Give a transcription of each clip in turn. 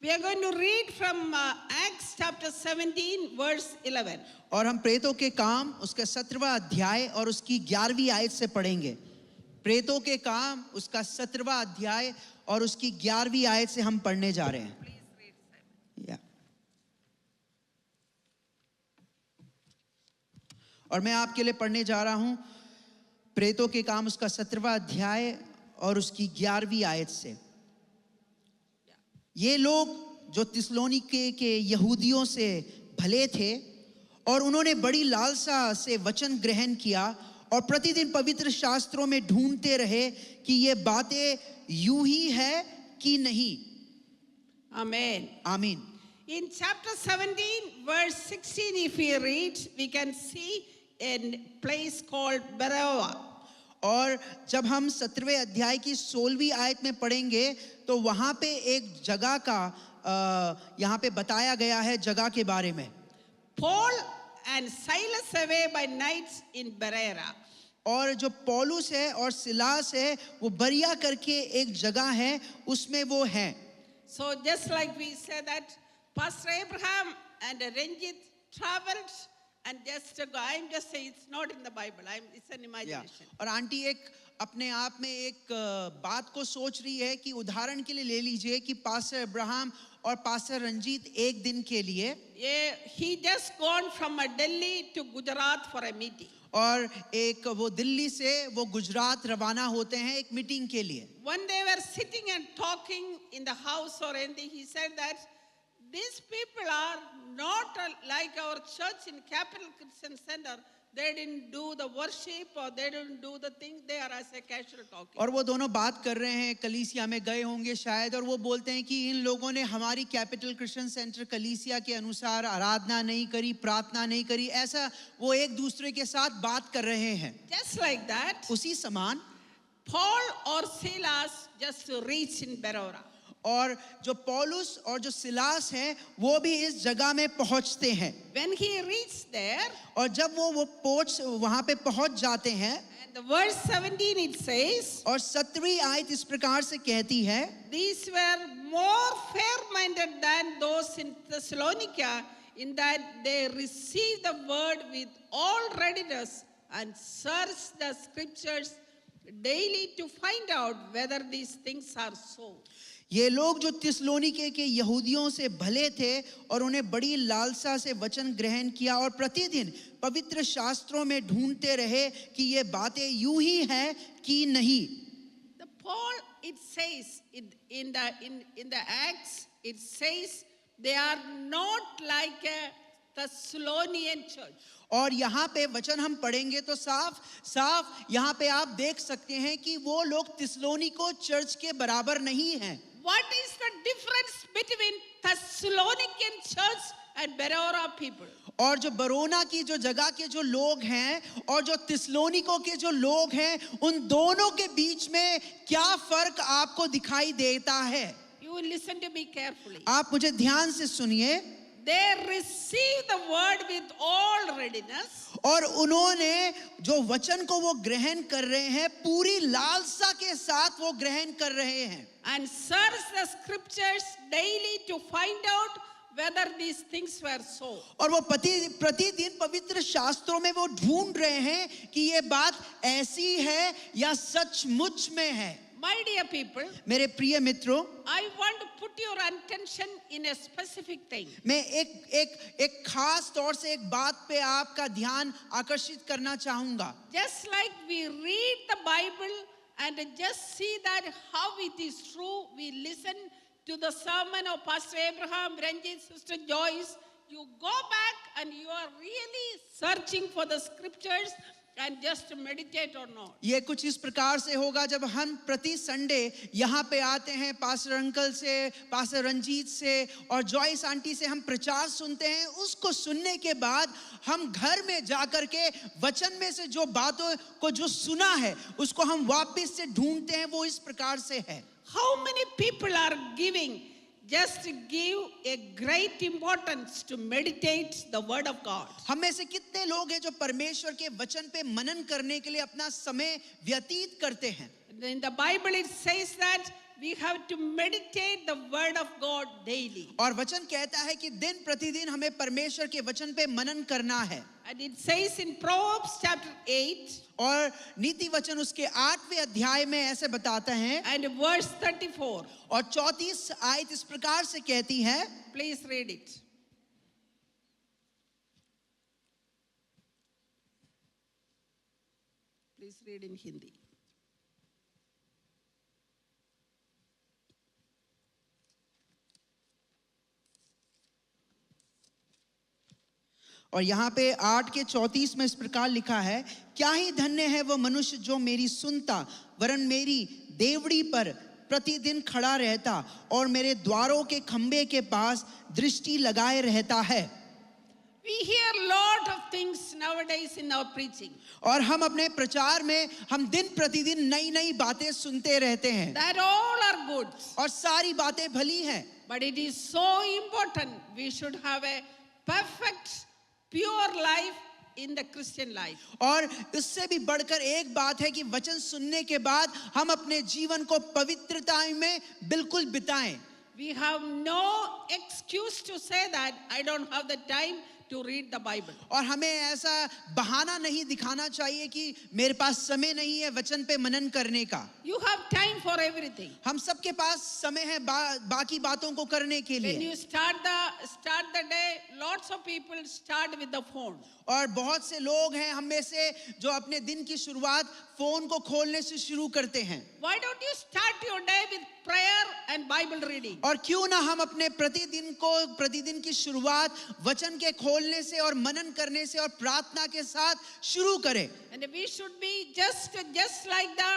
We are going to read from Acts chapter 17 verse 11. और हम प्रेतों के काम उसका 17वां अध्याय और उसकी 11वीं आयत से पढ़ेंगे। प्रेतों के काम उसका 17वां अध्याय और उसकी 11वीं आयत से हम पढ़ने जा रहे हैं। Please read, Simon. या और मैं आपके लिए पढ़ने जा रहा हूं प्रेतों के काम उसका 17वां अध्याय और उसकी 11वीं आयत से। ये लोग जो थिस्सलुनीके के यहूदियों से भले थे और उन्होंने बड़ी लालसा से वचन ग्रहण किया और प्रतिदिन पवित्र शास्त्रों में ढूंढते रहे कि ये बातें यूं ही है कि नहीं। Amen. आमीन। In chapter 17 verse 16, if we read, we can see a place called Beroa. और जब हम 17वें अध्याय की 16वीं आयत में पढ़ेंगे तो वहां पे एक जगह का यहाँ पे बताया गया है जगह के बारे में। Paul and Silas away by night in Berea. और जो पौलुस है और सिलास है वो बरिया करके एक जगह है उसमें वो हैं। So just like we said that Pastor Abraham and Ranjit traveled and just to go, I'm just saying it's not in the Bible. It's an imagination. और आंटी एक अपने आप में एक बात को सोच रही है कि उदाहरण के लिए ले लीजिए कि पास्टर अब्राहम और पास्टर रंजीत एक दिन के लिए He just gone from Delhi to Gujarat for a meeting. और एक वो दिल्ली से वो गुजरात रवाना होते हैं एक मीटिंग के लिए। When they were sitting and talking in the house or anything, he said that these people are not like our church in Capital Christian Center. They didn't do the worship or they didn't do the things. They are as a casual talking. और वो दोनों बात कर रहे हैं, कलीसिया में गए होंगे शायद, और वो बोलते हैं कि इन लोगों ने हमारी कैपिटल क्रिश्चियन सेंटर कलीसिया के अनुसार आराधना नहीं करी, प्रार्थना नहीं करी, ऐसा वो एक दूसरे के साथ बात कर रहे हैं। Just like that, उसी समान Paul or Silas just reached in Beroea. और जो पौलुस और जो सिलास हैं वो भी इस जगह में पहुंचते हैं। When he reached there, और जब वो वहां पे पहुंच जाते हैं, and the verse 17 it says, और 17वीं आयत इस प्रकार से कहती है, these were more fair-minded than those in Thessalonica, in that they received the word with all readiness and searched the scriptures daily to find out whether these things are so. ये लोग जो थिस्सलुनीके के यहूदियों से भले थे और उन्हें बड़ी लालसा से वचन ग्रहण किया और प्रतिदिन पवित्र शास्त्रों में ढूंढते रहे कि ये बातें यूं ही हैं कि नहीं। The Paul, it says in the Acts, it says they are not like a Thessalonian church. और यहाँ पे वचन हम पढ़ेंगे तो साफ यहाँ पे आप देख सकते हैं कि वो लोग थिस्सलुनीके चर्च के बराबर नहीं हैं। What is the difference between Thessalonican church and Beroea people? और जो बरोना की जो जगह के जो लोग हैं और जो थिस्सलुनीके के जो लोग हैं उन दोनों के बीच में क्या फर्क आपको दिखाई देता है? You will listen to me carefully. आप मुझे ध्यान से सुनिए। They receive the word with all readiness. और उन्होंने जो वचन को वो ग्रहण कर रहे हैं पूरी लालसा के साथ वो ग्रहण कर रहे हैं। And search the scriptures daily to find out whether these things were so. और वो प्रतिदिन पवित्र शास्त्रों में वो ढूंढ रहे हैं कि ये बात ऐसी है या सचमुच में है। My dear people, मेरे प्रिय मित्रों, I want to put your attention in a specific thing. मैं एक खास तौर से एक बात पे आपका ध्यान आकर्षित करना चाहूंगा। Just like we read the Bible and just see that how it is true, we listen to the sermon of Pastor Abraham, Ranjit, Sister Joyce, you go back and you are really searching for the scriptures and just meditate or not. ये कुछ इस प्रकार से होगा जब हम प्रति Sunday यहाँ पे आते हैं, पास्टर अंकल से, पास्टर रंजीत से और जॉयस आंटी से हम प्रचार सुनते हैं। उसको सुनने के बाद हम घर में जाकर के वचन में से जो बातों को जो सुना है उसको हम वापस से ढूंढते हैं। वो इस प्रकार से है। How many people are giving, just give a great importance to meditate the word of God? हम में से कितने लोग हैं जो परमेश्वर के वचन पे मनन करने के लिए अपना समय व्यतीत करते हैं? In the Bible it says that we have to meditate the word of God daily. और वचन कहता है कि दिन प्रतिदिन हमें परमेश्वर के वचन पे मनन करना है। And it says in Proverbs chapter 8 और नीति वचन उसके 8वें अध्याय में ऐसे बताते हैं and verse 34. और 34 आयत इस प्रकार से कहती है, Please read it. Please read in Hindi. और यहाँ पे 8 के 34 में इस प्रकार लिखा है, क्या ही धन्य है वो मनुष्य जो मेरी सुनता, वरन मेरी देवड़ी पर प्रतिदिन खड़ा रहता और मेरे द्वारों के खंबे के पास दृष्टि लगाए रहता है। We hear a lot of things nowadays in our preaching. और हम अपने प्रचार में हम दिन प्रतिदिन नई नई बातें सुनते रहते हैं That all are good. और सारी बातें भली हैं, But it is so important we should have a perfect, pure life in the Christian life. और इससे भी बढ़कर एक बात है कि वचन सुनने के बाद हम अपने जीवन को पवित्रता में बिल्कुल बिताएं। We have no excuse to say that I don't have the time to read the Bible. और हमें ऐसा बहाना नहीं दिखाना चाहिए कि मेरे पास समय नहीं है वचन पे मनन करने का। You have time for everything. हम सबके पास समय है बाकी बातों को करने के When लिए। you start the day, lots of people start with the phone. और बहुत से लोग हैं हम में से जो अपने दिन की शुरुआत फोन को खोलने से शुरू करते हैं। Why don't you start your day with prayer and Bible reading? और क्यों ना हम अपने प्रतिदिन की शुरुआत वचन के खोलने से और मनन करने से और प्रार्थना के साथ शुरू करें। And we should be just like the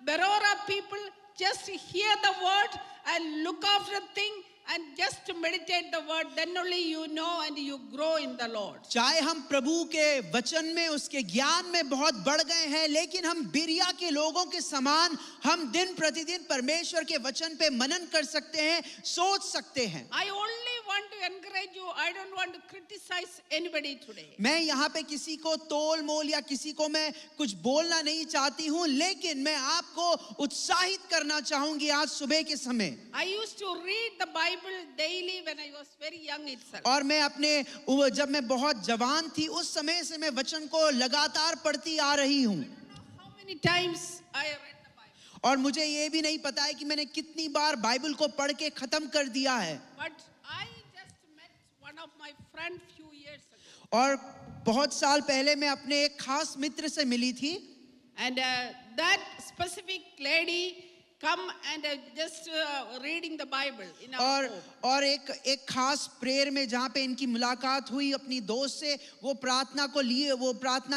Berora people, just hear the word and look after thing and just to meditate the word, then only you know and you grow in the Lord. चाहे हम प्रभु के वचन में उसके ज्ञान में बहुत बढ़ गए हैं, लेकिन हम बिरिया के लोगों के समान हम दिन प्रतिदिन परमेश्वर के वचन पे मनन कर सकते हैं, सोच सकते हैं। I only want to encourage you. I don't want to criticize anybody today. मैं यहाँ पे किसी को तोल मोल या किसी को मैं कुछ बोलना नहीं चाहती हूँ, लेकिन मैं आपको उत्साहित करना चाहूंगी आज सुबह के समय। I used to read the Bible daily when I was very young itself. और मैं जब मैं बहुत जवान थी उस समय से मैं वचन को लगातार पढ़ती आ रही हूँ। I don't know how many times I read the Bible. और मुझे ये भी नहीं पता है कि मैंने कितनी बार बाइबल को पढ़ के खत्म कर दिया है। But I just met one of my friend few years ago. और बहुत साल पहले मैं अपने एक खास मित्र से मिली थी। And that specific lady come and just reading the Bible in our home. और एक खास प्रेयर में जहाँ पे इनकी मुलाकात हुई अपनी दोस्त से, वो प्रार्थना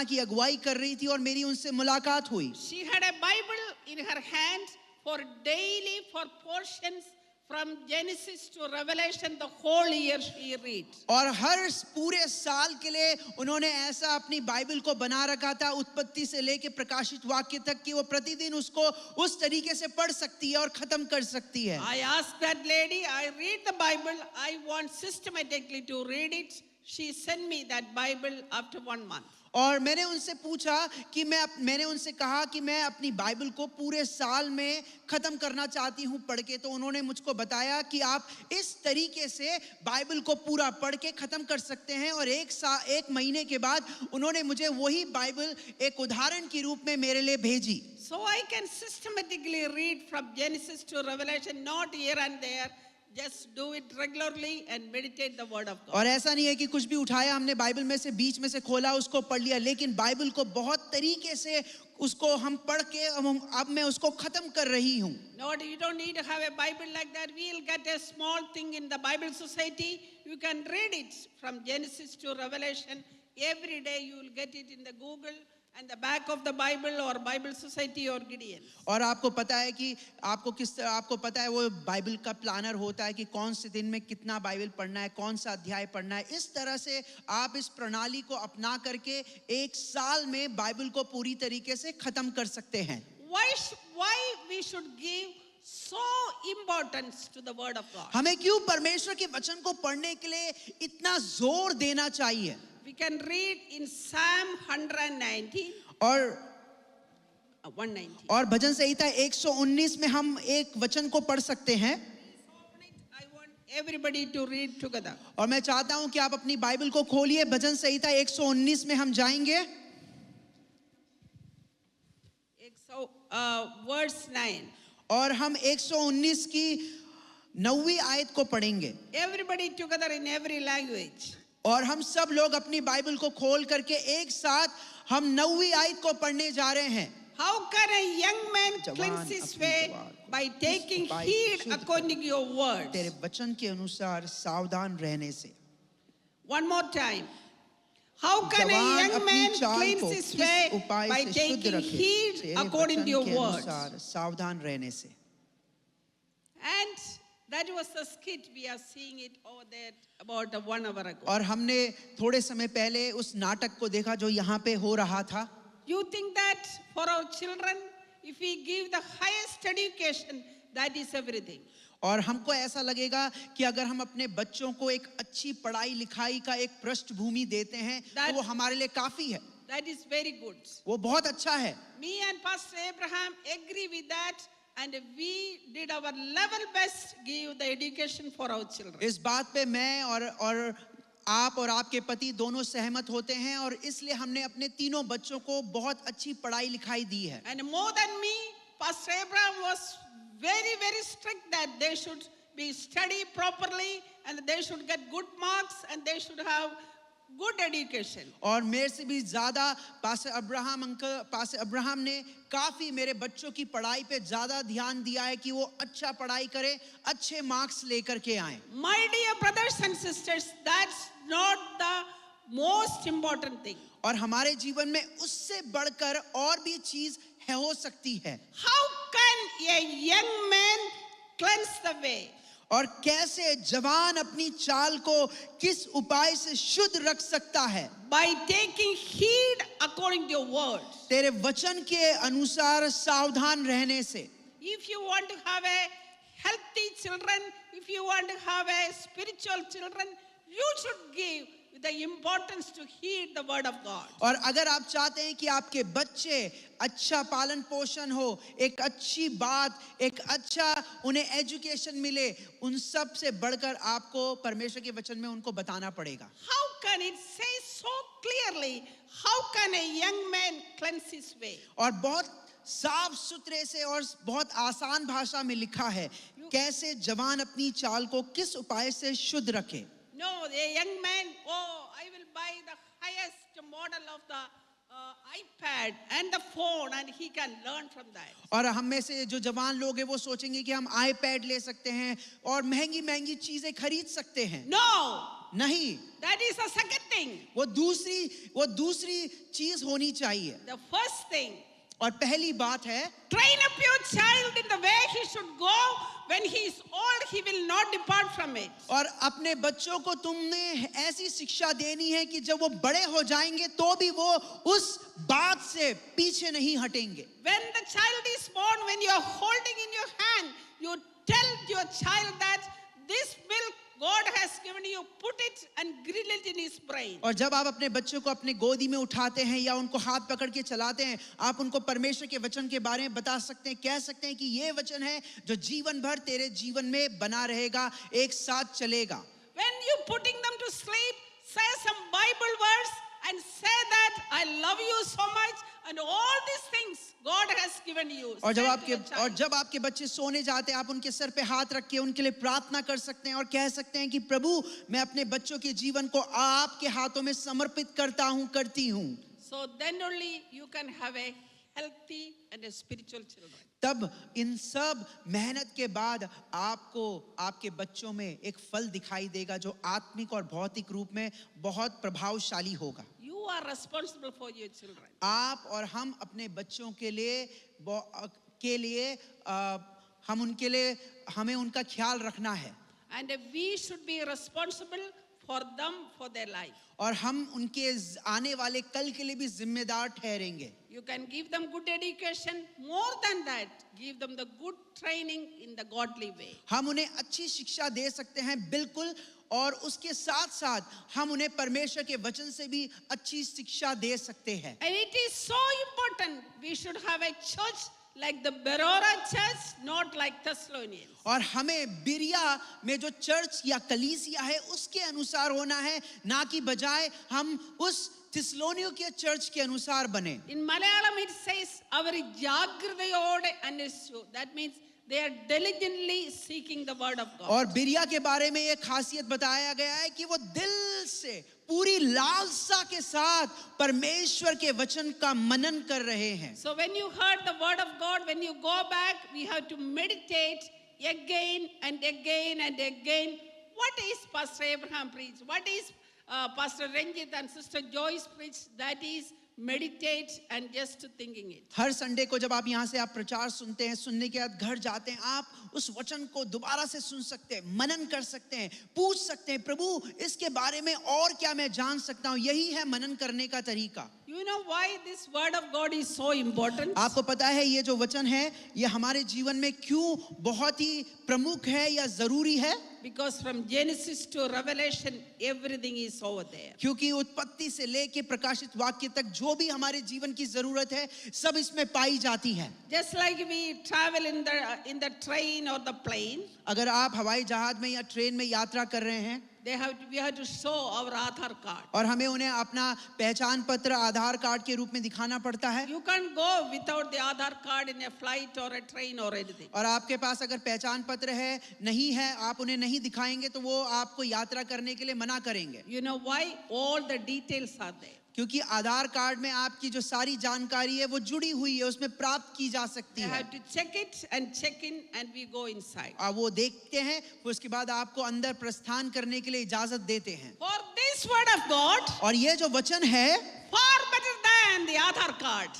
की अगुवाई कर रही थी और मेरी उनसे मुलाकात हुई। She had a Bible in her hand for portions from Genesis to Revelation, the whole year she reads. और हर पूरे साल के लिए उन्होंने ऐसा अपनी बाइबल को बना रखा था, उत्पत्ति से लेके प्रकाशित वाक्य तक, कि वो प्रतिदिन उसको उस तरीके से पढ़ सकती है और खत्म कर सकती है। I asked that lady, I read the Bible, I want systematically to read it. She sent me that Bible after 1 month. और मैंने उनसे पूछा कि मैंने उनसे कहा कि मैं अपनी बाइबल को पूरे साल में खत्म करना चाहती हूँ पढ़ के। तो उन्होंने मुझको बताया कि आप इस तरीके से बाइबल को पूरा पढ़ के खत्म कर सकते हैं। और एक महीने के बाद उन्होंने मुझे वही बाइबल एक उदाहरण के रूप में मेरे लिए भेजी। So I can systematically read from Genesis to Revelation, not here and there. Just do it regularly and meditate the word of God. और ऐसा नहीं है कि कुछ भी उठाया हमने बाइबल में से, बीच में से खोला, उसको पढ़ लिया, लेकिन बाइबल को बहुत तरीके से उसको हम पढ़ के अब मैं उसको खत्म कर रही हूँ। No, you don't need to have a Bible like that. We'll get a small thing in the Bible Society. You can read it from Genesis to Revelation. Every day you will get it in the Google and the back of the Bible or Bible Society or Gideon. और आपको पता है कि आपको पता है वो Bible का प्लानर होता है कि कौन से दिन में कितना बाइबल पढ़ना है, कौन सा अध्याय पढ़ना है। इस तरह से आप इस प्रणाली को अपना करके एक साल में बाइबल को पूरी तरीके से खत्म कर सकते हैं। Why we should give so importance to the word of God? हमें क्यों परमेश्वर के वचन को पढ़ने के लिए इतना जोर देना चाहिए? We can read in Psalm 119. और 119. और भजन संहिता 119 में हम एक वचन को पढ़ सकते हैं Open it. I want everybody to read together. और मैं चाहता हूं कि आप अपनी बाइबल को खोलिए। भजन संहिता 119 में हम जाएंगे So, verse 9. और हम 119 की 9वीं आयत को पढ़ेंगे Everybody together in every language. और हम सब लोग अपनी बाइबल को खोल करके एक साथ हम 9वीं आयत को पढ़ने जा रहे हैं। How can a young man cleanse his way by taking heed according to your words? तेरे वचन के अनुसार सावधान रहने से। One more time. How can a जवान young अपनी man चाल cleanse को his किस way उपाय by से शुद्ध taking रखे? heed तेरे according वचन to your के words? अनुसार सावधान रहने से। And that was the skit. We are seeing it over there about 1 hour ago. और हमने थोड़े समय पहले उस नाटक को देखा जो यहाँ पे हो रहा था। You think that for our children, if we give the highest education, that is everything. और हमको ऐसा लगेगा कि अगर हम अपने बच्चों को एक अच्छी पढ़ाई लिखाई का एक पृष्ठभूमि देते हैं तो वो हमारे लिए काफी है, That is very good. वो बहुत अच्छा है। Me and Pastor Abraham agree with that, and we did our level best give the education for our children. इस बात पे मैं और आप और आपके पति दोनों सहमत होते हैं और इसलिए हमने अपने तीनों बच्चों को बहुत अच्छी पढ़ाई लिखाई दी है। And more than me, Pastor Abraham was very, very strict that they should be studied properly and they should get good marks and they should have good education. और मेरे से भी ज्यादा पास्टर अब्राहम ने काफी मेरे बच्चों की पढ़ाई पे ज्यादा ध्यान दिया है कि वो अच्छा पढ़ाई करें, अच्छे मार्क्स लेकर के आए। My dear brothers and sisters, that's not the most important thing. और हमारे जीवन में उससे बढ़कर और भी चीज है हो सकती है। How can a young man cleanse the way? और कैसे जवान अपनी चाल को किस उपाय से शुद्ध रख सकता है? By taking heed according to your words. तेरे वचन के अनुसार सावधान रहने से। If you want to have a healthy children, if you want to have a spiritual children, you should give the importance to heed the word of God. और अगर आप चाहते हैं कि आपके बच्चे अच्छा पालन पोषण हो, एक अच्छी बात, एक अच्छा उन्हें एजुकेशन मिले, उन सब से बढ़कर आपको परमेश्वर के वचन में उनको बताना पड़ेगा। How can it say so clearly? How can a young man cleanse his way? और बहुत साफ सुथरे से और बहुत आसान भाषा में लिखा है कैसे जवान अपनी चाल को किस उपाय से शुद्ध रखे। No, a young man, oh, I will buy the highest model of the iPad and the phone and he can learn from that. और हम में से जो जवान लोग हैं वो सोचेंगे कि हम आईपैड ले सकते हैं और महंगी महंगी चीजें खरीद सकते हैं। No, नहीं, that is the second thing. वो दूसरी चीज होनी चाहिए। The first thing, और पहली बात है train up your child in the way he should go. When he is old, he will not depart from it. और अपने बच्चों को तुमने ऐसी शिक्षा देनी है कि जब वो बड़े हो जाएंगे तो भी वो उस बात से पीछे नहीं हटेंगे। When the child is born, when you are holding in your hand, you tell your child that this milk God has given you, put it and grill it in his brain. और जब आप अपने बच्चों को अपने गोदी में उठाते हैं या उनको हाथ पकड़ के चलाते हैं, आप उनको परमेश्वर के वचन के बारे में बता सकते हैं, कह सकते हैं कि ये वचन है जो जीवन भर तेरे जीवन में बना रहेगा, एक साथ चलेगा। When you putting them to sleep, say some Bible verse and say that I love you so much and all these things God has given you. और Say to your child. जब आपके बच्चे सोने जाते हैं, आप उनके सर पे हाथ रख के उनके लिए प्रार्थना कर सकते हैं और कह सकते हैं कि प्रभु मैं अपने बच्चों के जीवन को आपके हाथों में समर्पित करता हूं, करती हूं। So then only you can have a healthy and a spiritual children. तब इन सब मेहनत के बाद आपको आपके बच्चों में एक फल दिखाई देगा जो आत्मिक और भौतिक रूप में बहुत प्रभावशाली होगा। You are responsible for your children. आप और हम अपने बच्चों के लिए हम उनके लिए हमें उनका ख्याल रखना है। And we should be responsible for them for their life. और हम उनके आने वाले कल के लिए भी जिम्मेदार ठहरेंगे. You can give them good education. More than that, give them the good training in the godly way. हम उन्हें अच्छी शिक्षा दे सकते हैं बिल्कुल, और उसके साथ साथ हम उन्हें परमेश्वर के वचन से भी अच्छी शिक्षा दे सकते हैं. And it is so important. We should have a church like the Berora church, not like Thessalonians. और हमें बिरिया में जो चर्च या कलीसिया है उसके अनुसार होना है, ना कि बजाय हम उस थिस्सलुनीकियों के चर्च के अनुसार बने. In Malayalam it says, "Avar jagrithayode anneshu." That means they are diligently seeking the word of God. और बिरिया के बारे में एक खासियत बताया गया है कि वो दिल से पूरी लालसा के साथ परमेश्वर के वचन का मनन कर रहे हैं. So when you heard the word of God, when you go back, we have to meditate again and again and again. What is Pastor Abraham preached? What is Pastor Ranjit and Sister Joyce preached? That is meditate and just thinking it. Her Sunday को जब आप यहाँ से आप प्रचार सुनते हैं, सुनने के बाद घर जाते हैं, आप उस वचन को दोबारा से सुन सकते हैं, मनन कर सकते हैं, पूछ सकते हैं, प्रभु इसके बारे में और क्या मैं जान सकता हूँ. यही है मनन करने का तरीका. You know why this word of God is so important? आपको पता है ये जो वचन है ये हमारे जीवन में क्यों बहुत ही प्रमुख है या जरूरी है? Because from Genesis to Revelation, everything is over there. क्योंकि उत्पत्ति से लेके प्रकाशित वाक्य तक जो भी हमारे जीवन की जरूरत है सब इसमें पाई जाती है. Just like we travel in the train or the plane, अगर आप हवाई जहाज में या ट्रेन में यात्रा कर रहे हैं, we have to show our Aadhaar card. और हमें उन्हें अपना पहचान पत्र आधार कार्ड के रूप में दिखाना पड़ता है. You can't go without the Aadhaar card in a flight or a train or anything. और आपके पास अगर पहचान पत्र है नहीं है, आप उन्हें नहीं दिखाएंगे तो वो आपको यात्रा करने के लिए मना करेंगे. You know why? All the details are there. क्योंकि आधार कार्ड में आपकी जो सारी जानकारी है वो जुड़ी हुई है, उसमें प्राप्त की जा सकती You है. have to check it and check in and we go inside. आप वो देखते हैं, फिर उसके बाद आपको अंदर प्रस्थान करने के लिए इजाजत देते हैं. For this word of God, और ये जो वचन है, far better than the Aadhaar card.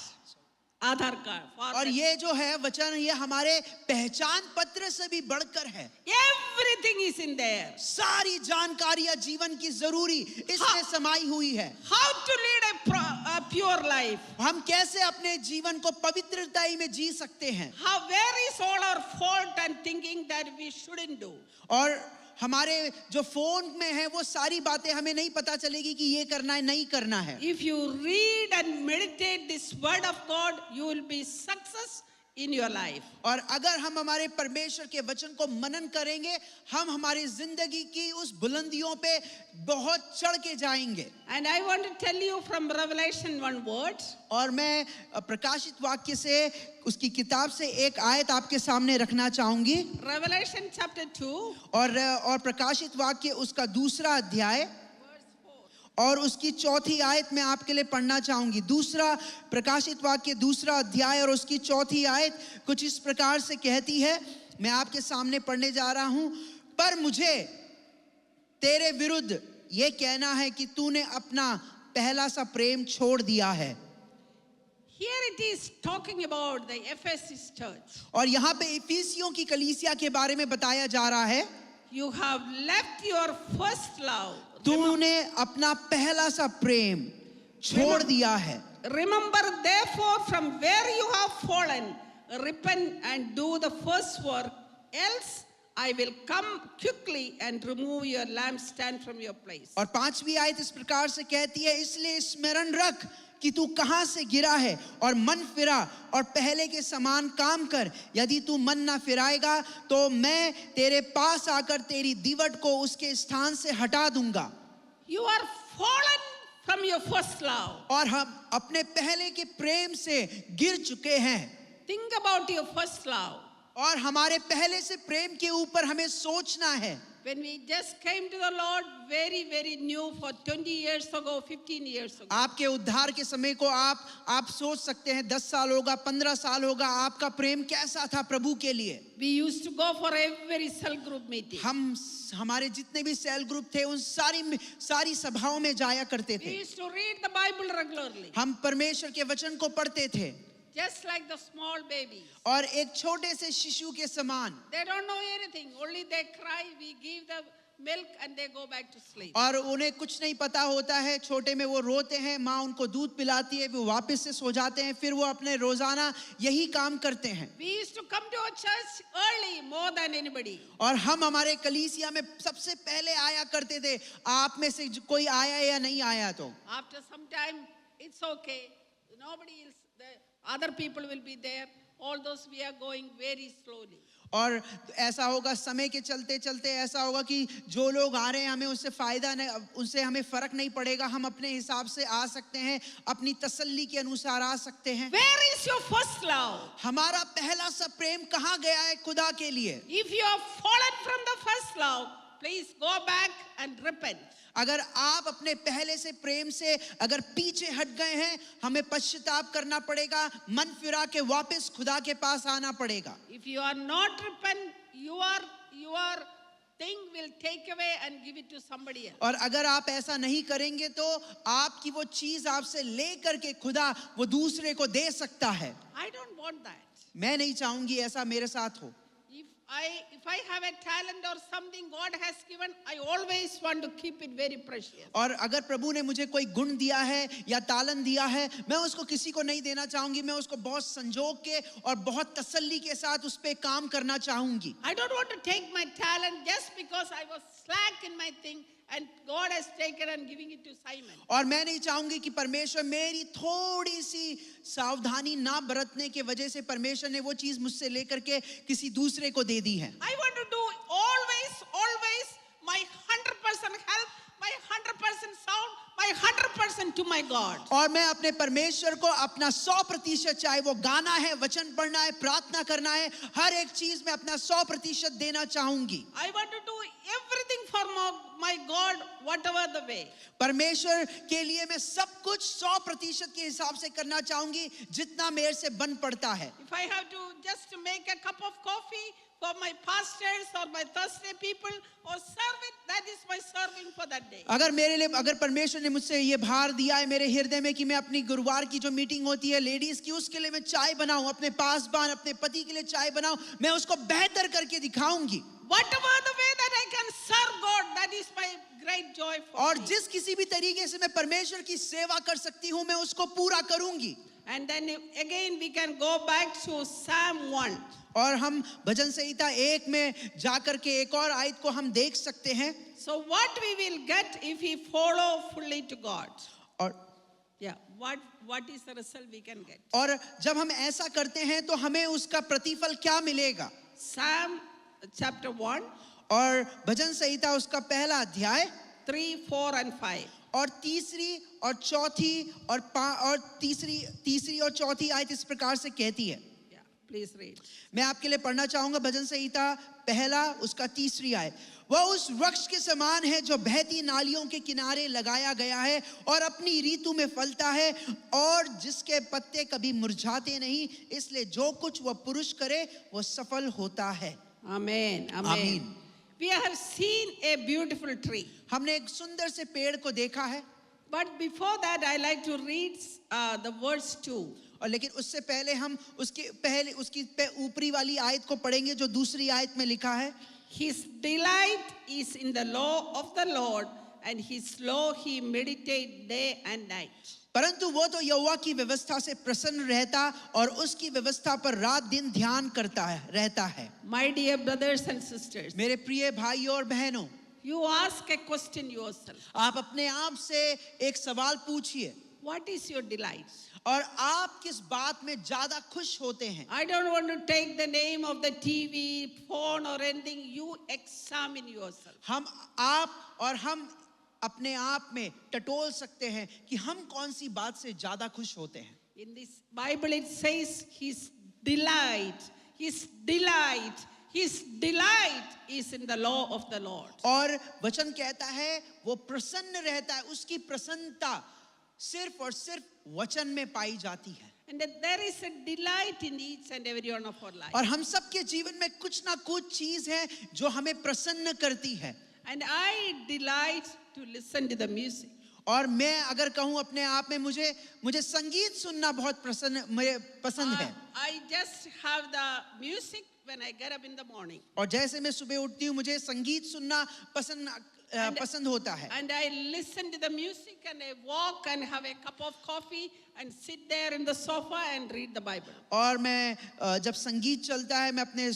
Aadhaar card. far और better. ये जो है वचन, ये हमारे पहचान पत्र से भी बढ़कर है. Everything is in there. सारी जानकारियां जीवन की जरूरी इसमें समाई हुई है. How to lead a pure life. हम कैसे अपने जीवन को पवित्रता में जी सकते हैं, How, where is all our fault and thinking that we shouldn't do. और हमारे जो फोन में है वो सारी बातें हमें नहीं पता चलेगी कि ये करना है नहीं करना है. If you read and meditate this word of God, you will be success in your life. और अगर हम हमारे परमेश्वर के वचन को मनन करेंगे, हम हमारी जिंदगी की उस बुलंदियों पे बहुत चढ़ के जाएंगे. And I want to tell you from Revelation one word. और मैं प्रकाशित वाक्य से उसकी किताब से एक आयत आपके सामने रखना चाहूंगी. Revelation chapter 2, और प्रकाशित वाक्य उसका दूसरा अध्याय और उसकी चौथी आयत में आपके लिए पढ़ना चाहूंगी. दूसरा प्रकाशित वाक्य दूसरा अध्याय और उसकी चौथी आयत कुछ इस प्रकार से कहती है, मैं आपके सामने पढ़ने जा रहा हूं. पर मुझे तेरे विरुद्ध ये कहना है कि तूने अपना पहला सा प्रेम छोड़ दिया है. here it is talking about the Ephesus church. और यहाँ पे इफिसियों की कलीसिया के बारे में बताया जा रहा है, You have left your first love. तूने अपना पहला सा प्रेम छोड़ दिया है. Remember therefore from where you have fallen, repent and do the first work, else I will come quickly and remove your lampstand from your place. और पांचवी आयत इस प्रकार से कहती है, इसलिए स्मरण रख कि तू कहां से गिरा है और मन फिरा और पहले के समान काम कर. यदि तू मन ना फिराएगा तो मैं तेरे पास आकर तेरी दीवट को उसके स्थान से हटा दूंगा. You are fallen from your first love. और हम अपने पहले के प्रेम से गिर चुके हैं. Think about your first love. और हमारे पहले से प्रेम के ऊपर हमें सोचना है. When we just came to the Lord, very, very new for 20 years ago, 15 years ago. आपके उद्धार के समय को आप सोच सकते हैं 10 साल होगा, 15 साल होगा, आपका प्रेम कैसा था प्रभु के लिए. We used to go for every cell group meeting. हमारे जितने भी सेल ग्रुप थे उन सारी सभाओं में जाया करते We थे. used to read the Bible regularly. हम परमेश्वर के वचन को पढ़ते थे. Just like the small babies. और एक छोटे से शिशु के समान. They don't know anything. Only they cry. We give the milk and they go back to sleep. और उन्हें कुछ नहीं पता होता है, छोटे में वो रोते हैं, माँ उनको दूध पिलाती है, वो वापस से सो जाते हैं, फिर वो अपने रोजाना यही काम करते हैं। We used to come to our church early more than anybody. और हम हमारे कलीसिया में सबसे पहले आया करते थे, आप में से कोई आया या नहीं आया तो। After some time, it's okay. Nobody else, the other people will be there. All those we are going very slowly. और ऐसा होगा, समय के चलते चलते ऐसा होगा कि जो लोग आ रहे हैं हमें उससे फायदा नहीं, उससे हमें फर्क नहीं पड़ेगा, हम अपने हिसाब से आ सकते हैं, अपनी तसल्ली के अनुसार आ सकते हैं। Where is your first love? हमारा पहला सा प्रेम कहाँ गया है खुदा के लिए? If you have fallen from the first love, please go back and repent. अगर आप अपने पहले से प्रेम से अगर पीछे हट गए हैं, हमें पश्चाताप करना पड़ेगा, मन फिरा के वापस खुदा के पास आना पड़ेगा। If you are not repent, your thing will take away and give it to somebody else. और अगर आप ऐसा नहीं करेंगे तो आपकी वो चीज आपसे ले करके खुदा वो दूसरे को दे सकता है। I don't want that. मैं नहीं चाहूंगी ऐसा मेरे साथ हो। If I have a talent or something God has given, I always want to keep it very precious. और अगर प्रभु ने मुझे कोई गुण दिया है या तालन दिया है, मैं उसको किसी को नहीं देना चाहूंगी, मैं उसको बहुत संजोग के और बहुत तसल्ली के साथ उस पे काम करना चाहूंगी। I don't want to take my talent just because I was slack in my thing and God has taken and giving it to Simon. और मैं नहीं चाहूंगी कि परमेश्वर मेरी थोड़ी सी सावधानी ना बरतने के वजह से परमेश्वर ने वो चीज मुझसे लेकर के किसी दूसरे को दे दी है। I want to do always my 100% help, my 100% sound, my 100% to my God. और मैं अपने परमेश्वर को अपना 100%, चाहे वो गाना है, वचन पढ़ना है, प्रार्थना करना है, हर एक चीज में अपना 100% देना चाहूंगी। I want to do everything for my God, whatever the way. परमेश्वर के लिए मैं सब कुछ 100% के हिसाब से करना चाहूंगी, जितना मेरे से बन पड़ता है। If I have to just make a cup of coffee for my pastors or my Thursday people or serve it, that is my serving for that day. अगर परमेश्वर ने मुझसे ये भार दिया है मेरे हृदय में कि मैं अपनी गुरुवार की जो मीटिंग होती है लेडीज की, उसके लिए मैं चाय बनाऊं, अपने पासबान अपने पति के लिए चाय बनाऊं, मैं उसको बेहतर करके दिखाऊंगी। Whatever the way that I can serve God, that is my great joy for और me. जिस किसी भी तरीके से मैं परमेश्वर की सेवा कर सकती हूँ, मैं उसको पूरा करूंगी। And then again we can go back to Psalm 1. और हम भजन संहिता 1 में जाकर के एक और आयत को हम देख सकते हैं। So what we will get if we follow fully to God? और Yeah, what is the result we can get? और जब हम ऐसा करते हैं तो हमें उसका प्रतिफल क्या मिलेगा? Psalm chapter 1, और भजन संहिता उसका पहला अध्याय 3, 4 and 5. और तीसरी और चौथी आयत इस प्रकार से कहती है। Yeah, please read. मैं आपके लिए पढ़ना चाहूंगा भजन संहिता पहला उसका तीसरी आयत। वह उस वृक्ष के समान है जो बहती नालियों के किनारे लगाया गया है और अपनी ऋतु में फलता है और जिसके पत्ते कभी मुरझाते नहीं, इसलिए जो कुछ वह पुरुष करे वो सफल होता है। Amen. Amen. Amen. We have seen a beautiful tree. हमने एक सुंदर से पेड़ को देखा है। But before that, I like to read the verse 2. और लेकिन उससे पहले हम उसकी ऊपरी वाली आयत को पढ़ेंगे जो दूसरी आयत में लिखा है। His delight is in the law of the Lord, and his law he meditates day and night. परंतु वो तो यहोवा की व्यवस्था से प्रसन्न रहता और उसकी व्यवस्था पर रात दिन ध्यान करता रहता है। My dear brothers and sisters, मेरे प्रिय भाइयों और बहनों, you ask a question yourself. आप अपने आप से एक सवाल पूछिए, What is your delight? और आप किस बात में ज्यादा खुश होते हैं? I don't want to take the name of the TV, phone or anything. You examine yourself. हम अपने आप में टटोल सकते हैं कि हम कौन सी बात से ज्यादा खुश होते हैं। In this Bible it says his delight is in the law of the Lord. और वचन कहता है वो प्रसन्न रहता है, उसकी प्रसन्नता सिर्फ और सिर्फ वचन में पाई जाती है। And that there is a delight in each and every one of our lives. और हम सबके जीवन में कुछ ना कुछ चीज है जो हमें प्रसन्न करती है। And I delight to listen to the music. और मैं अगर कहूँ अपने आप में मुझे संगीत सुनना बहुत पसंद है। I just have the music when I get up in the morning. और जैसे मैं सुबह उठती हूँ मुझे संगीत सुनना पसंद होता है। And I listen to the music and I walk and have a cup of coffee and sit there in the sofa and read the Bible. और मैं जब संगीत चलता है मैं अपने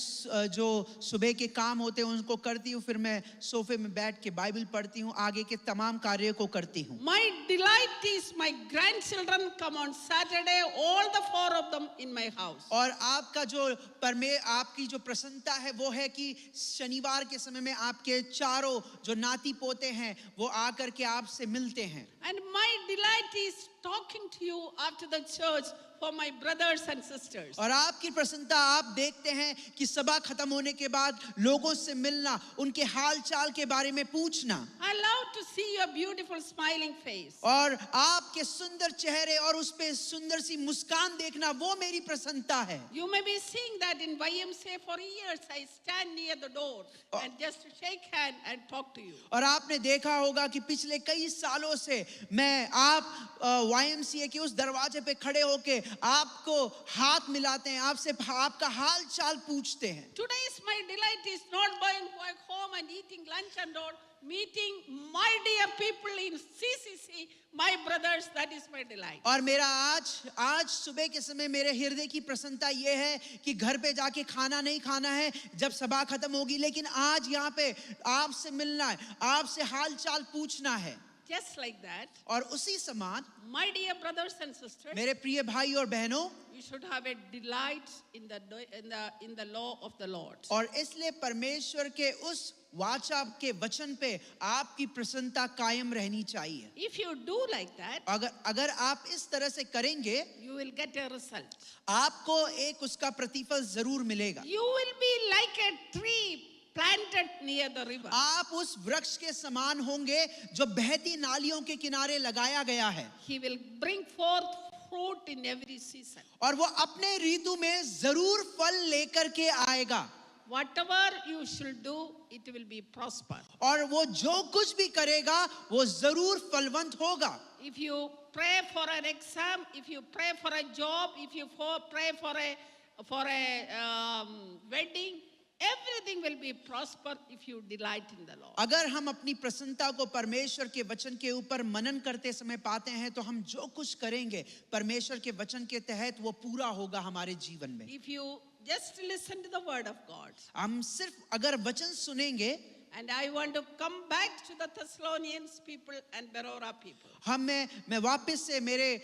जो सुबह के काम होते हैं उनको करती हूँ, फिर मैं सोफे में बैठ के बाइबल पढ़ती हूँ, आगे के तमाम कार्यों को करती हूँ। My delight is my grandchildren come on Saturday, all the 4 of them in my house. और आपकी जो प्रसन्नता है वो है कि शनिवार के समय में आपके चारों जो नाती पोते हैं वो आकर के आपसे मिलते हैं। And my delight is talking to you after the church for my brothers and sisters. और आपकी प्रसन्नता आप देखते हैं कि सभा खत्म होने के बाद लोगों से मिलना, उनके हाल चाल के बारे में पूछना। I love to see your beautiful smiling face. और आपके सुंदर चेहरे और उस पे सुंदर सी मुस्कान देखना वो मेरी प्रसन्नता है। You may be seeing that in YMCA for years I stand near the door and just shake hand and talk to you. और आपने देखा होगा कि पिछले कई सालों से मैं आप YMCA के उस दरवाजे पे खड़े होके आपको हाथ मिलाते हैं, आपसे आपका हाल चाल पूछते हैं। Today's my delight is not going back home and eating lunch and all, meeting my dear people in CCC, my brothers, that is my delight. और मेरा आज सुबह के समय मेरे हृदय की प्रसन्नता ये है कि घर पे जाके खाना नहीं खाना है जब सभा खत्म होगी, लेकिन आज यहाँ पे आपसे मिलना है, आपसे हाल चाल पूछना है। Just like that, और उसी समान my dear brothers and sisters, मेरे प्रिय भाई और बहनों, you should have a delight in the law of the Lord. और इसलिए परमेश्वर के उस वाचा के वचन पे आपकी प्रसन्नता कायम रहनी चाहिए। If you do like that, अगर आप इस तरह से करेंगे you will get a result. आपको एक उसका प्रतिफल जरूर मिलेगा। You will be like a tree planted near the river. आप उस वृक्ष के समान होंगे जो बहती नालियों के किनारे लगाया गया है। He will bring forth fruit in every season. और वो अपने ऋतु में जरूर फल लेकर के आएगा। Whatever you should do, it will be prosper. और वो जो कुछ भी करेगा वो जरूर फलवंत होगा। If you pray for an exam, if you pray for a job, if you pray for a wedding, everything will be prosper if you delight in the Lord. अगर हम अपनी प्रसन्नता को परमेश्वर के वचन के ऊपर मनन करते समय पाते हैं तो हम जो कुछ करेंगे परमेश्वर के वचन के तहत वो पूरा होगा हमारे जीवन में। If you just listen to the word of God. हम सिर्फ अगर वचन सुनेंगे, And I want to come back to the Thessalonians people and Berora people. मैं वापस से मेरे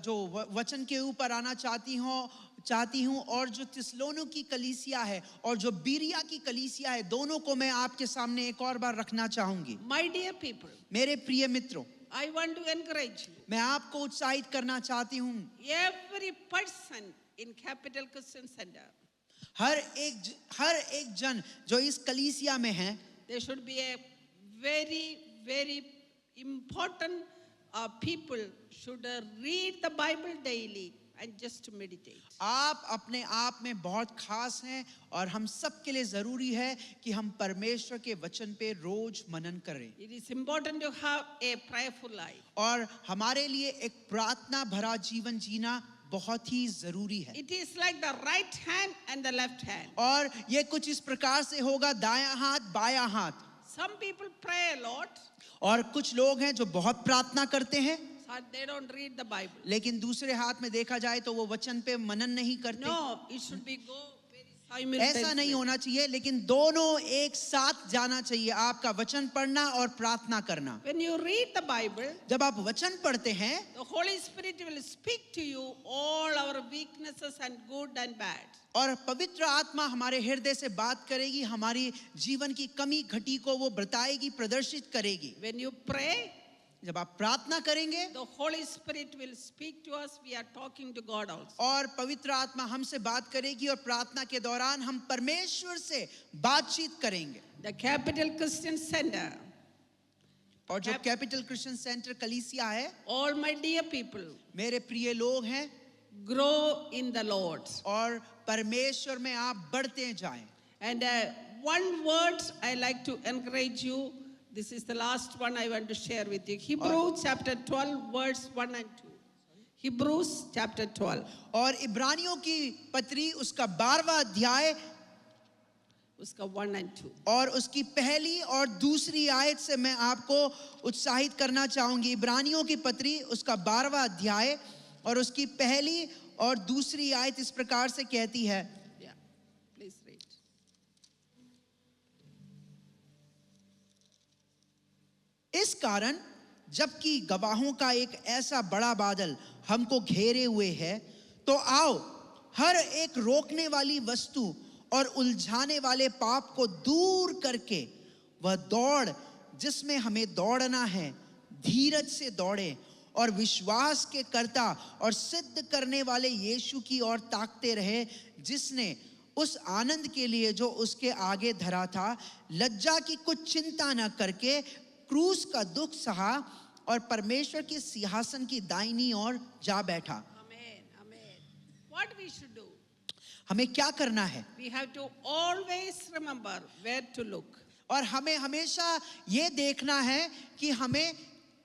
जो वचन के ऊपर आना चाहती हूँ और जो थिस्सलुनी की कलीसिया है और जो बीरिया की कलीसिया है दोनों को मैं आपके सामने एक और बार रखना चाहूंगी। My dear people, मेरे प्रिय मित्रों, I want to encourage you. मैं आपको उत्साहित करना चाहती हूँ। Every person in Capital Christian Center, हर एक जन जो इस कलीसिया में है, there should be a very, very important people should read the Bible daily and just meditate. आप अपने आप में बहुत खास हैं और हम सब के लिए जरूरी है कि हम परमेश्वर के वचन पे रोज मनन करें। It is important to have a prayerful life. और हमारे लिए एक प्रार्थना भरा जीवन जीना बहुत ही जरूरी है। It is like the right hand and the left hand. और ये कुछ इस प्रकार से होगा, दायां हाथ बायां हाथ। Some people pray a lot, और कुछ लोग हैं जो बहुत प्रार्थना करते हैं but they don't read the Bible. लेकिन दूसरे हाथ में देखा जाए तो वो वचन पे मनन नहीं करते। No, it should be go very ऐसा नहीं simultaneously. होना चाहिए, लेकिन दोनों एक साथ जाना चाहिए, आपका वचन पढ़ना और प्रार्थना करना। When you read the Bible, जब आप वचन पढ़ते हैं the Holy Spirit will speak to you all our weaknesses and good and bad. और पवित्र आत्मा हमारे हृदय से बात करेगी, हमारी जीवन की कमी घटी को वो बताएगी, प्रदर्शित करेगी। When you pray, जब आप प्रार्थना करेंगे the Holy Spirit will speak to us. We are talking to God also. और पवित्र आत्मा हमसे बात करेगी और प्रार्थना के दौरान हम परमेश्वर से बातचीत करेंगे। The Capital Christian Center, और जो कैपिटल क्रिश्चियन सेंटर कलीसिया है, all my dear people, मेरे प्रिय लोग हैं, grow in the Lord. और परमेश्वर में आप बढ़ते जाएं। And one word I like to encourage you, This is the last one I want to share with you. Hebrews chapter 12, verse 1 and 2. Hebrews chapter 12. और इब्रानियों की पत्री उसका 12वां अध्याय उसका 1 and 2. और उसकी पहली और दूसरी आयत से मैं आपको उत्साहित करना चाहूंगी। इब्रानियों की पत्री उसका 12वां अध्याय और उसकी पहली और दूसरी आयत इस प्रकार से कहती है। Yeah, please read. इस कारण जबकि गवाहों का एक ऐसा बड़ा बादल हमको घेरे हुए है, तो आओ हर एक रोकने वाली वस्तु और उलझाने वाले पाप को दूर करके वह दौड़ जिसमें हमें दौड़ना है, धीरज से दौड़े और विश्वास के कर्ता और सिद्ध करने वाले यीशु की ओर ताकते रहे, जिसने उस आनंद के लिए जो उसके आगे धरा था, लज्जा की कुछ चिंता न करके क्रूस का दुख सहा और परमेश्वर के सिंहासन की दाहिनी ओर जा बैठा। Amen. Amen. What we should do? हमें क्या करना है? We have to always remember where to look. और हमें हमेशा ये देखना है कि हमें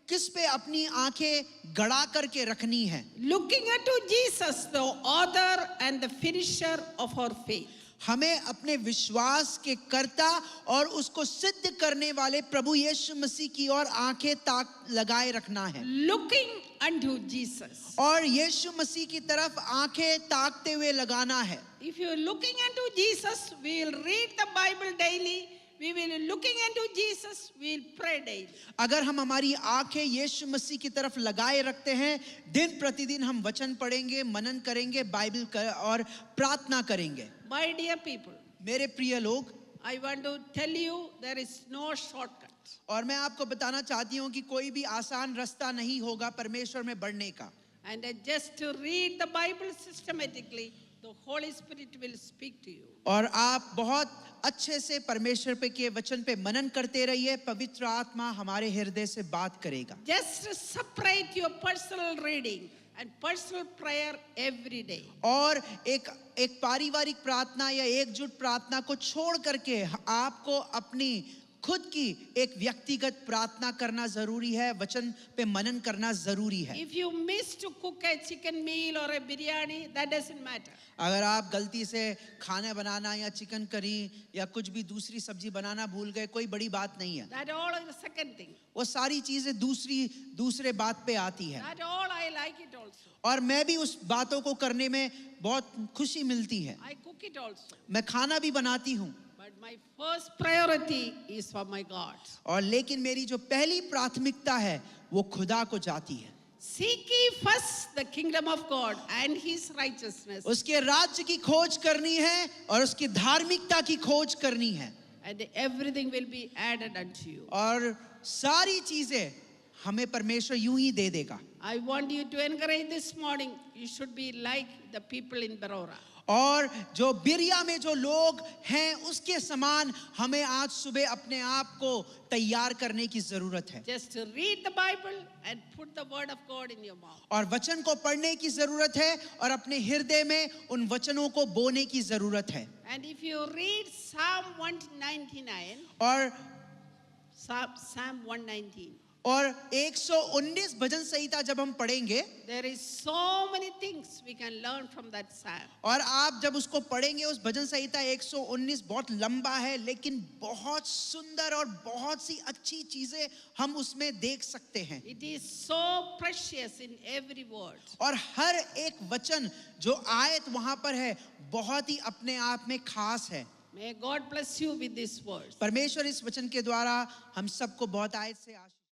किस पे अपनी आंखें गड़ा करके रखनी है। Looking unto Jesus, the author and the finisher of our faith. हमें अपने विश्वास के कर्ता और उसको सिद्ध करने वाले प्रभु यीशु मसीह की ओर आंखें ताक लगाए रखना है। Looking unto Jesus. और यीशु मसीह की तरफ आंखें ताकते हुए लगाना है। If you are looking unto Jesus, we will read the Bible daily. We will be looking unto Jesus, we will pray daily. अगर हम हमारी आंखें यीशु मसीह की तरफ लगाए रखते हैं, दिन प्रतिदिन हम वचन पढ़ेंगे, मनन करेंगे, और प्रार्थना करेंगे। My dear people, मेरे प्रिय लोग, I want to tell you there is no shortcut. और मैं आपको बताना चाहती हूँ कि कोई भी आसान रास्ता नहीं होगा परमेश्वर में बढ़ने का। And just to read the Bible systematically, the Holy Spirit will speak to you. और आप बहुत अच्छे से परमेश्वर पे के वचन पे मनन करते रहिए, पवित्र आत्मा हमारे हृदय से बात करेगा। Just separate your personal reading and personal prayer every day. और एक पारिवारिक प्रार्थना या एकजुट प्रार्थना को छोड़ करके आपको अपनी खुद की एक व्यक्तिगत प्रार्थना करना जरूरी है, वचन पे मनन करना जरूरी है। If you miss to cook a chicken meal or a biryani, that doesn't matter. अगर आप गलती से खाना बनाना या चिकन करी या कुछ भी दूसरी सब्जी बनाना भूल गए, कोई बड़ी बात नहीं है। That all is the second thing. वो सारी चीजें दूसरे बात पे आती है। That all I like it also. और मैं भी उस बातों को करने में बहुत खुशी मिलती है। I cook it also. मैं खाना भी बनाती हूँ। But my first priority is for my God. और लेकिन मेरी जो पहली प्राथमिकता है वो खुदा को जाती है। Seek ye first the kingdom of God and his righteousness, उसके राज्य की खोज करनी है और उसकी धार्मिकता की खोज करनी है, and everything will be added unto you. और सारी चीजें हमें परमेश्वर यूं ही दे देगा। I want you to encourage this morning, you should be like the people in Barora. और जो बिरिया में जो लोग हैं उसके समान हमें आज सुबह अपने आप को तैयार करने की जरूरत है। Just to read the Bible and put the word of God in your mouth. और वचन को पढ़ने की जरूरत है और अपने हृदय में उन वचनों को बोने की जरूरत है। And if you read Psalm 199, और Psalm 119, और 119 भजन संहिता जब हम पढ़ेंगे, there is so many things we can learn from that psalm. और आप जब उसको पढ़ेंगे, उस भजन संहिता 119 बहुत लंबा है, लेकिन बहुत सुंदर और बहुत सी अच्छी चीजें हम उसमें देख सकते हैं। It is so precious in every word. और हर एक वचन जो आयत वहां पर है बहुत ही अपने आप में खास है। May God bless you with these words. परमेश्वर इस वचन के द्वारा हम सबको बहुत आयत से आशीष